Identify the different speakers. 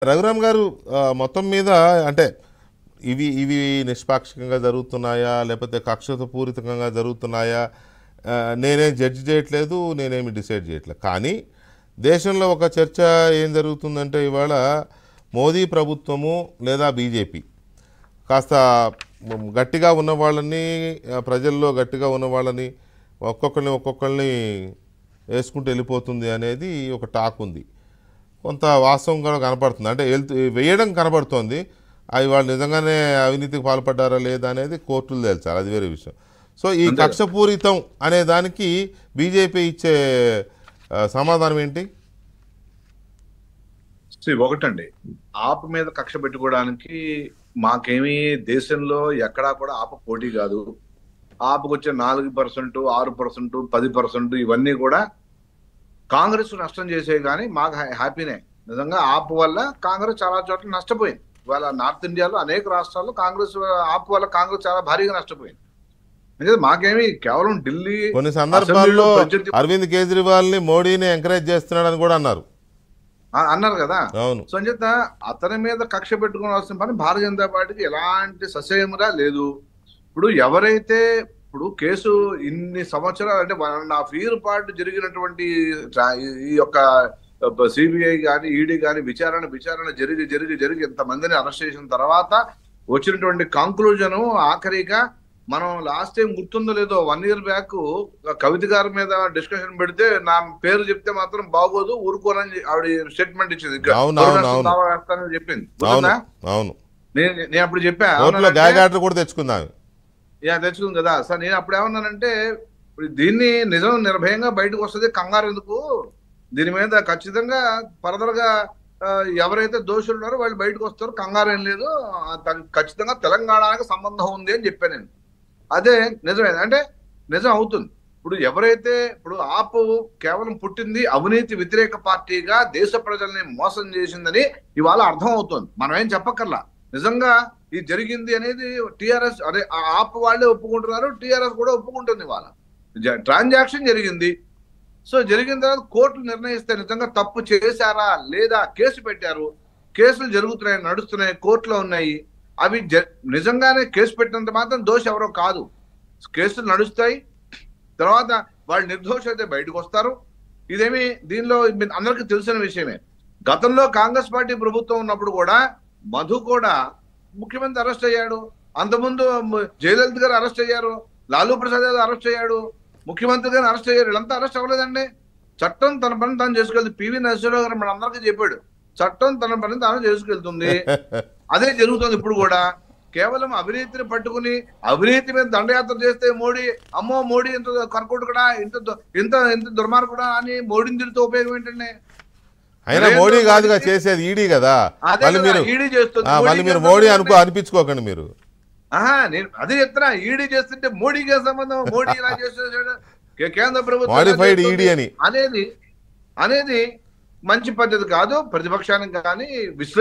Speaker 1: రఘురామ్ గారు మొత్తం మీద అంటే ఇవి ఇవి నిష్పాక్షికంగా జరుగుతున్నాయా లేకపోతే కక్షతో పూరితంగా జరుగుతున్నాయా నేనేం జడ్జి చేయట్లేదు, నేనేమి డిసైడ్ చేయట్లేదు. కానీ దేశంలో ఒక చర్చ ఏం జరుగుతుందంటే ఇవాళ మోదీ ప్రభుత్వము లేదా బీజేపీ కాస్త గట్టిగా ఉన్న వాళ్ళని ప్రజల్లో గట్టిగా ఉన్న వాళ్ళని ఒక్కొక్కరిని వేసుకుంటూ వెళ్ళిపోతుంది అనేది ఒక టాక్ ఉంది. కొంత వాస్తవం కూడా కనపడుతుంది, అంటే వేయడం కనపడుతోంది. అవి వాళ్ళు నిజంగానే అవినీతికి పాల్పడ్డారా లేదా అనేది కోర్టులు తేల్చాలి, అది వేరే విషయం. సో ఈ కక్షపూరితం అనే దానికి బీజేపీ ఇచ్చే సమాధానం ఏంటి?
Speaker 2: ఒకటండి, ఆప్ మీద కక్ష పెట్టుకోవడానికి మాకేమీ దేశంలో ఎక్కడా కూడా ఆప్ పోటీ కాదు. ఆప్కి వచ్చే 4%, 6%, 10% ఇవన్నీ కూడా కాంగ్రెస్ నష్టం చేసే కానీ మాకు హ్యాపీనే. నిజంగా ఆప్ వల్ల కాంగ్రెస్ చాలా చోట్ల నష్టపోయింది. ఇవాళ నార్త్ ఇండియాలో అనేక రాష్ట్రాల్లో కాంగ్రెస్ ఆప్ వల్ల కాంగ్రెస్ చాలా భారీగా నష్టపోయింది. మాకేమి కేవలం ఢిల్లీ
Speaker 1: కొన్ని సందర్భాల్లో అరవింద్ కేజ్రీవాల్ ని మోడీని ఎంకరేజ్ చేస్తున్నాడని కూడా
Speaker 2: అన్నారు కదా.
Speaker 1: అవును.
Speaker 2: సో అంచేత అతని మీద కక్ష పెట్టుకోవాల్సిన పని భారతీయ జనతా పార్టీకి ఎలాంటి ససేమరా లేదు. ఇప్పుడు ఎవరైతే ఇప్పుడు కేసు ఇన్ని సంవత్సరాలు అంటే 1.5 year పాటు జరిగినటువంటి ఈ యొక్క సిబిఐ కానీ ఈడీ కానీ విచారణ జరిగి ఇంతమందిని అరెస్ట్ చేసిన తర్వాత వచ్చినటువంటి కంక్లూజన్ ఆఖరిగా మనం లాస్ట్ టైం గుర్తుందో లేదో 1 year బ్యాక్ కవిత గారి మీద డిస్కషన్ పెడితే నా పేరు చెప్తే మాత్రం బాగోదు ఊరుకోనని ఆవిడ స్టేట్మెంట్ ఇచ్చింది, చెప్పింది. నేను అప్పుడు చెప్పా తెచ్చుకుంది కదా సార్. నేను అప్పుడు ఏమన్నానంటే దీన్ని నిజం నిర్భయంగా బయటకు వస్తుంది, కంగారు ఎందుకు, దీని మీద ఖచ్చితంగా ఫర్దర్ గా ఎవరైతే దోషులు ఉన్నారో వాళ్ళు బయటకు వస్తారు, కంగారు ఏం లేదు, ఖచ్చితంగా తెలంగాణకి సంబంధం ఉంది అని చెప్పాను నేను. అదే నిజమే అంటే నిజం అవుతుంది. ఇప్పుడు ఎవరైతే ఇప్పుడు ఆప్ కేవలం పుట్టింది అవినీతి వ్యతిరేక పార్టీగా దేశ ప్రజల్ని మోసం చేసిందని ఇవాళ అర్థం అవుతుంది. మనం ఏం చెప్పక్కర్లా, నిజంగా ఇది జరిగింది అనేది టిఆర్ఎస్ అదే ఆప్ వాళ్ళే ఒప్పుకుంటున్నారు, టిఆర్ఎస్ కూడా ఒప్పుకుంటుంది. ఇవాళ ట్రాన్సాక్షన్ జరిగింది. సో జరిగిన తర్వాత కోర్టులు నిర్ణయిస్తే నిజంగా తప్పు చేశారా లేదా, కేసు పెట్టారు, కేసులు జరుగుతున్నాయి, నడుస్తున్నాయి, కోర్టులో ఉన్నాయి. అవి నిజంగానే కేసు పెట్టినంత మాత్రం దోషి ఎవరో కాదు. కేసులు నడుస్తాయి, తర్వాత వాళ్ళు నిర్దోష అయితే బయటకు వస్తారు. ఇదేమి దీనిలో అందరికీ తెలిసిన విషయమే. గతంలో కాంగ్రెస్ పార్టీ ప్రభుత్వం ఉన్నప్పుడు కూడా మధు కూడా ముఖ్యమంత్రి అరెస్ట్ అయ్యాడు, అంతకుముందు జయలలిత గారు అరెస్ట్ అయ్యారు, లాలూ ప్రసాద్ గారు అరెస్ట్ అయ్యాడు, ముఖ్యమంత్రి గారు అరెస్ట్ అయ్యారు. వీళ్ళంతా అరెస్ట్ అవ్వలేదండి. చట్టం తన పని తాను చేసుకెళ్తుంది. పివి నరసింహరావు గారు మన అందరికీ చెప్పాడు, చట్టం తన పని తాను చేసుకెళ్తుంది. అదే జరుగుతుంది ఇప్పుడు కూడా. కేవలం అవినీతిని పట్టుకుని అవినీతి మీద దండయాత్ర చేస్తే మోడీ అమ్మో మోడీ ఇంత కర్కోడు కూడా ఇంత దుర్మార్గుడా అని మోడీని తిరిగితే ఉపయోగం ఏంటండి?
Speaker 1: అయినా మోడీ కాదుగా చేసేది, ఈడీ కదా.
Speaker 2: ఈడీ చేస్తుంది,
Speaker 1: మళ్ళీ మీరు మోడీ అనిపించుకోకండి మీరు.
Speaker 2: నేను అదే చెప్తున్నా, ఈడీ చేస్తుంటే మోడీకి సంబంధం, మోడీ ఇలా చేస్తున్నాడు కేంద్ర ప్రభుత్వం అనేది మంచి పద్ధతి కాదు. ప్రతిపక్షానికి కానీ